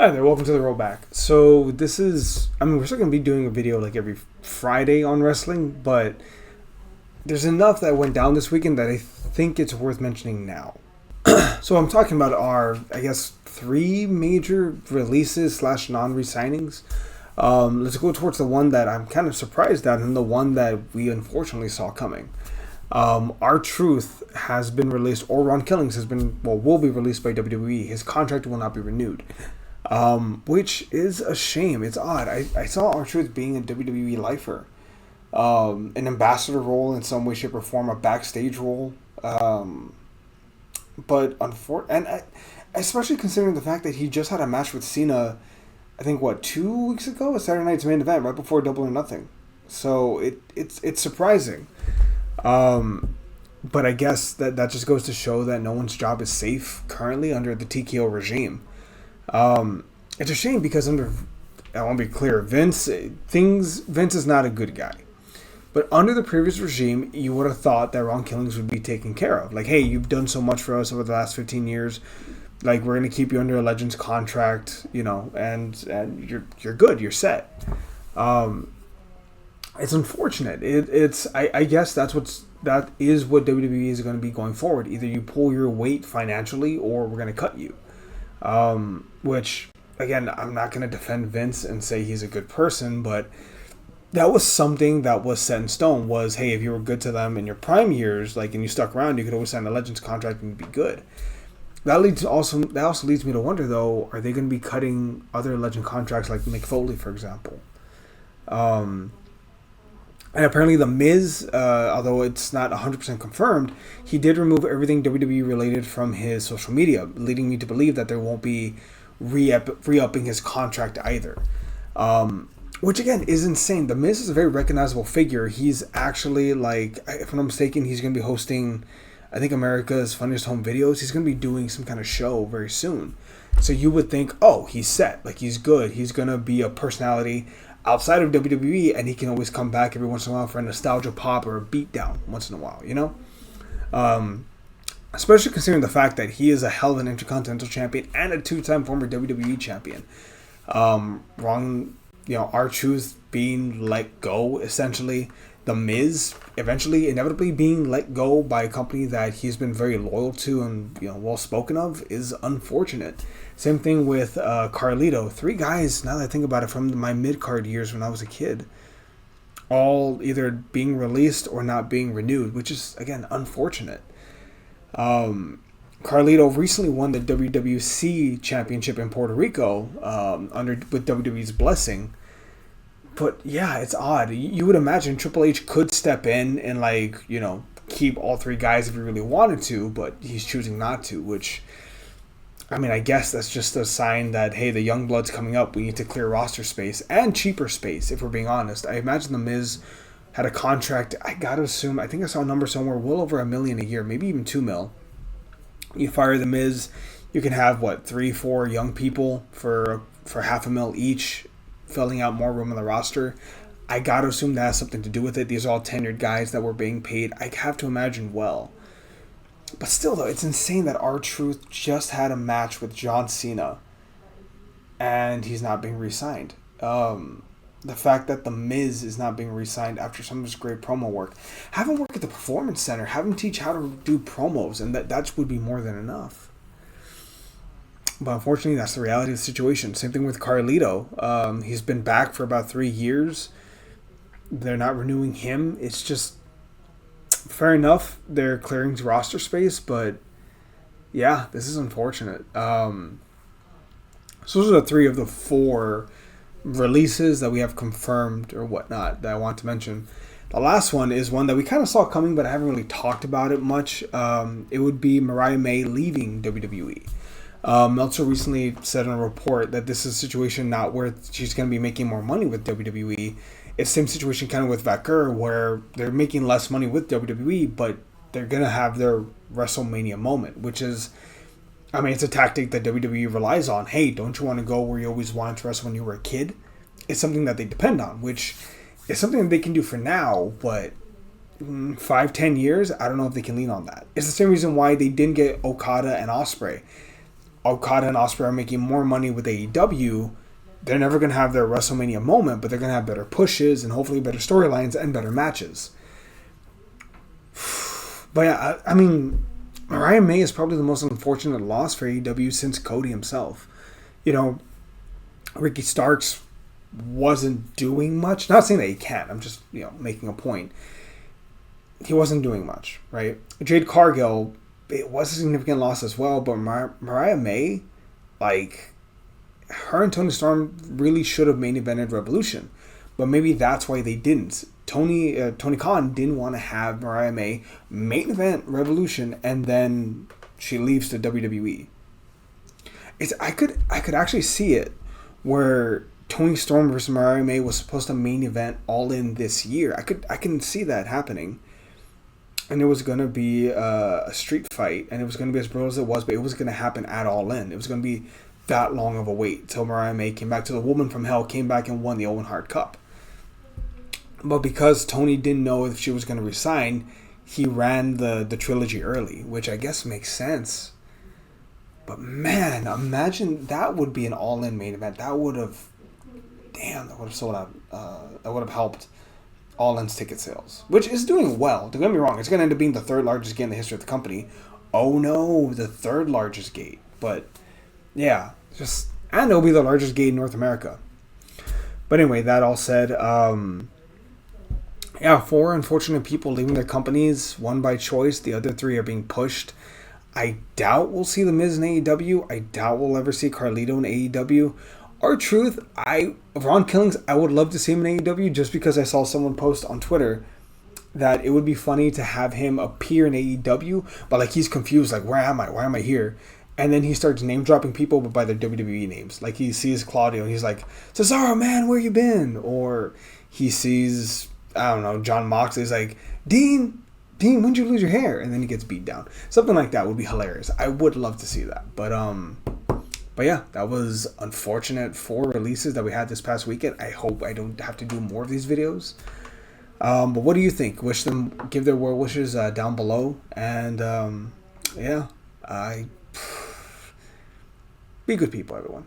Hi there, welcome to the Rollback. So this is, we're still going to be doing a video like every Friday on wrestling, but there's enough that went down this weekend that I think it's worth mentioning now. So I'm talking about our, I guess, three major releases slash non-resignings. Let's go towards the one that I'm kind of surprised at and the one that we unfortunately saw coming. R-Truth has been released, or Ron Killings will be released by WWE. His contract will not be renewed. Which is a shame. It's odd. I saw R-Truth being a WWE lifer. An ambassador role in some way, shape, or form, a backstage role. But especially considering the fact that he just had a match with Cena, I think, 2 weeks ago? A Saturday Night's Main Event, right before Double or Nothing. So it's surprising. But I guess that just goes to show that no one's job is safe currently under the TKO regime. It's a shame because I want to be clear, Vince is not a good guy. But under the previous regime, you would have thought that Ron Killings would be taken care of. Like, hey, you've done so much for us over the last 15 years. Like, we're going to keep you under a Legends contract, and you're good, you're set. It's unfortunate. I guess that is what WWE is going to be going forward. Either you pull your weight financially or we're going to cut you. Which, again, I'm not going to defend Vince and say he's a good person, but that was something that was set in stone was, hey, if you were good to them in your prime years, and you stuck around, you could always sign a Legends contract and be good. That also leads me to wonder, though, are they going to be cutting other Legend contracts like Mick Foley, for example? And apparently The Miz, although it's not 100% confirmed, he did remove everything WWE related from his social media, leading me to believe that there won't be re-upping his contract either. Which, again, is insane. The Miz is a very recognizable figure. He's actually, if I'm not mistaken, he's going to be hosting, I think, America's Funniest Home Videos. He's going to be doing some kind of show very soon. So you would think, oh, he's set. He's good. He's going to be a personality outside of WWE, and he can always come back every once in a while for a nostalgia pop or a beatdown once in a while, Especially considering the fact that he is a hell of an Intercontinental Champion and a two-time former WWE Champion. R-Truth being let go, essentially. The Miz inevitably being let go by a company that he's been very loyal to and well spoken of is unfortunate. Same thing with Carlito. Three guys, now that I think about it, from my mid-card years when I was a kid, all either being released or not being renewed, which is, again, unfortunate. Carlito recently won the WWC Championship in Puerto Rico with WWE's blessing. But yeah, it's odd. You would imagine Triple H could step in and keep all three guys if he really wanted to, but he's choosing not to, which, I guess that's just a sign that, hey, the young blood's coming up. We need to clear roster space and cheaper space, if we're being honest. I imagine The Miz had a contract, I gotta assume, I think I saw a number somewhere well over $1 million a year, maybe even $2 million. You fire The Miz, you can have, 3-4 young people for $500,000 each, filling out more room on the roster. I gotta assume that has something to do with it. These are all tenured guys that were being paid. I have to imagine well. But still, though, it's insane that R-Truth just had a match with John Cena and he's not being re-signed. The fact that The Miz is not being re-signed after some of his great promo work. Have him work at the Performance Center. Have him teach how to do promos, and that would be more than enough. But unfortunately, that's the reality of the situation. Same thing with Carlito. He's been back for about 3 years. They're not renewing him. It's just fair enough. They're clearing roster space, but yeah, this is unfortunate. So those are the 3 of the 4 releases that we have confirmed or whatnot that I want to mention. The last one is one that we kind of saw coming, but I haven't really talked about it much. It would be Mariah May leaving WWE. Meltzer recently said in a report that this is a situation not where she's going to be making more money with WWE. It's the same situation kind of with Vaquer, where they're making less money with WWE, but they're going to have their WrestleMania moment, which is, it's a tactic that WWE relies on. Hey, don't you want to go where you always wanted to wrestle when you were a kid? It's something that they depend on, which is something that they can do for now, but 5-10 years, I don't know if they can lean on that. It's the same reason why they didn't get Okada and Ospreay. Okada and Ospreay are making more money with AEW, they're never going to have their WrestleMania moment, but they're going to have better pushes and hopefully better storylines and better matches. But yeah, I mean, Mariah May is probably the most unfortunate loss for AEW since Cody himself. You know, Ricky Starks wasn't doing much. Not saying that he can't. I'm just, making a point. He wasn't doing much, right? Jade Cargill, it was a significant loss as well, but Mariah May, like, her and Toni Storm really should have main evented Revolution. But maybe that's why they didn't. Tony Khan didn't want to have Mariah May main event Revolution and then she leaves to WWE. I could actually see it where Toni Storm versus Mariah May was supposed to main event All In this year. I can see that happening. And it was going to be a street fight, and it was going to be as brutal as it was, but it was going to happen at All In. It was going to be that long of a wait till Mariah May came back to the Woman from Hell, came back and won the Owen Hart Cup. But because Tony didn't know if she was going to resign, he ran the trilogy early, which I guess makes sense. But man, imagine that would be an All-In main event. That would have sold out. That would have helped All In's ticket sales, which is doing well. Don't get me wrong; it's going to end up being the third largest gate in the history of the company. Oh no, the third largest gate. But yeah, and it'll be the largest gate in North America. But anyway, that all said, four unfortunate people leaving their companies, one by choice, the other three are being pushed. I doubt we'll see The Miz in AEW. I doubt we'll ever see Carlito in AEW. R-Truth, Ron Killings, I would love to see him in AEW just because I saw someone post on Twitter that it would be funny to have him appear in AEW, but like he's confused, like where am I? Why am I here? And then he starts name dropping people but by their WWE names. Like he sees Claudio and he's like, Cesaro, man, where you been? Or he sees, I don't know, John Moxley's like, Dean, when'd you lose your hair? And then he gets beat down. Something like that would be hilarious. I would love to see that. But yeah, that was unfortunate 4 releases that we had this past weekend. I hope I don't have to do more of these videos. But what do you think? Give their well wishes down below. And be good people, everyone.